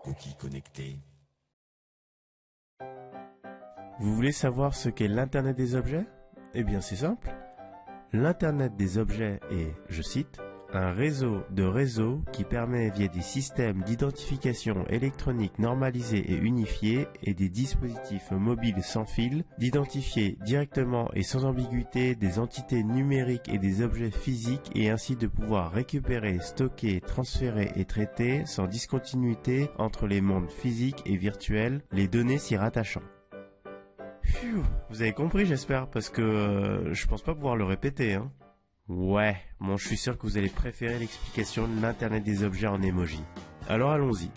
Cookies connectés. Vous voulez savoir ce qu'est l'Internet des objets? Eh bien c'est simple. L'Internet des objets est, je cite, un réseau de réseaux qui permet via des systèmes d'identification électronique normalisés et unifiés et des dispositifs mobiles sans fil d'identifier directement et sans ambiguïté des entités numériques et des objets physiques et ainsi de pouvoir récupérer, stocker, transférer et traiter sans discontinuité entre les mondes physiques et virtuels les données s'y rattachant. Phew, vous avez compris j'espère parce que je pense pas pouvoir le répéter hein. Ouais, bon je suis sûr que vous allez préférer l'explication de l'Internet des objets en emoji. Alors allons-y.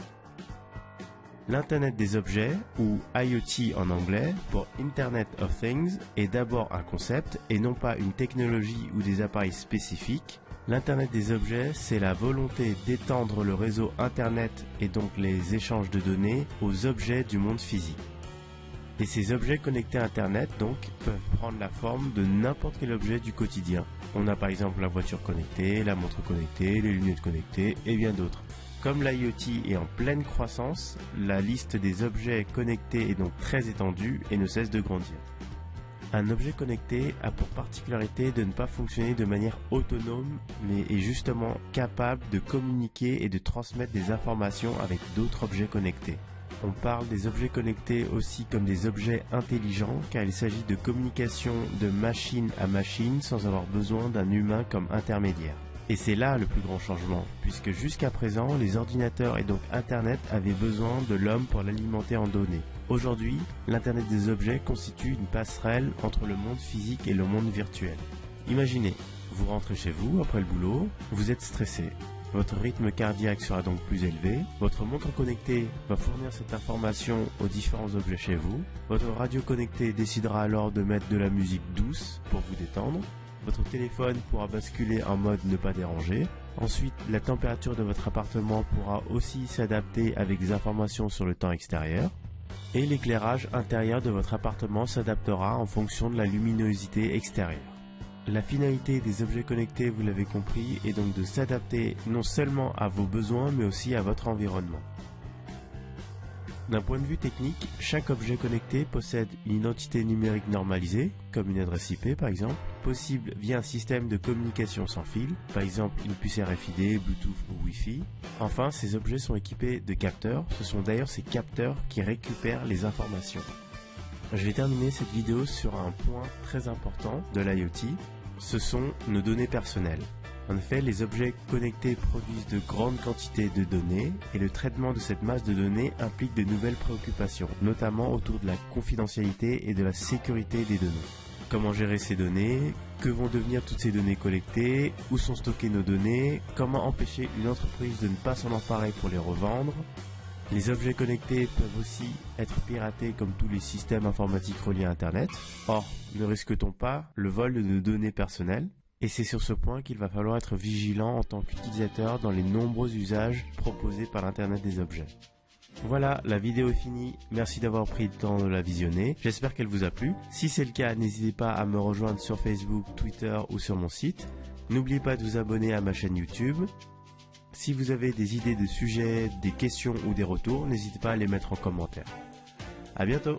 L'Internet des objets, ou IoT en anglais, pour Internet of Things, est d'abord un concept et non pas une technologie ou des appareils spécifiques. L'Internet des objets, c'est la volonté d'étendre le réseau Internet et donc les échanges de données aux objets du monde physique. Et ces objets connectés à Internet, donc, peuvent prendre la forme de n'importe quel objet du quotidien. On a par exemple la voiture connectée, la montre connectée, les lunettes connectées et bien d'autres. Comme l'IoT est en pleine croissance, la liste des objets connectés est donc très étendue et ne cesse de grandir. Un objet connecté a pour particularité de ne pas fonctionner de manière autonome, mais est justement capable de communiquer et de transmettre des informations avec d'autres objets connectés. On parle des objets connectés aussi comme des objets intelligents car il s'agit de communication de machine à machine sans avoir besoin d'un humain comme intermédiaire. Et c'est là le plus grand changement, puisque jusqu'à présent, les ordinateurs et donc Internet avaient besoin de l'homme pour l'alimenter en données. Aujourd'hui, l'Internet des objets constitue une passerelle entre le monde physique et le monde virtuel. Imaginez, vous rentrez chez vous après le boulot, vous êtes stressé. Votre rythme cardiaque sera donc plus élevé, votre montre connectée va fournir cette information aux différents objets chez vous, votre radio connectée décidera alors de mettre de la musique douce pour vous détendre, votre téléphone pourra basculer en mode ne pas déranger, ensuite la température de votre appartement pourra aussi s'adapter avec des informations sur le temps extérieur, et l'éclairage intérieur de votre appartement s'adaptera en fonction de la luminosité extérieure. La finalité des objets connectés, vous l'avez compris, est donc de s'adapter non seulement à vos besoins, mais aussi à votre environnement. D'un point de vue technique, chaque objet connecté possède une identité numérique normalisée, comme une adresse IP par exemple, possible via un système de communication sans fil, par exemple une puce RFID, Bluetooth ou Wi-Fi. Enfin, ces objets sont équipés de capteurs, ce sont d'ailleurs ces capteurs qui récupèrent les informations. Je vais terminer cette vidéo sur un point très important de l'IoT, ce sont nos données personnelles. En effet, les objets connectés produisent de grandes quantités de données et le traitement de cette masse de données implique de nouvelles préoccupations, notamment autour de la confidentialité et de la sécurité des données. Comment gérer ces données? Que vont devenir toutes ces données collectées? Où sont stockées nos données? Comment empêcher une entreprise de ne pas s'en emparer pour les revendre? Les objets connectés peuvent aussi être piratés comme tous les systèmes informatiques reliés à Internet. Or, ne risque-t-on pas le vol de nos données personnelles? Et c'est sur ce point qu'il va falloir être vigilant en tant qu'utilisateur dans les nombreux usages proposés par l'Internet des objets. Voilà, la vidéo est finie. Merci d'avoir pris le temps de la visionner. J'espère qu'elle vous a plu. Si c'est le cas, n'hésitez pas à me rejoindre sur Facebook, Twitter ou sur mon site. N'oubliez pas de vous abonner à ma chaîne YouTube. Si vous avez des idées de sujets, des questions ou des retours, n'hésitez pas à les mettre en commentaire. À bientôt!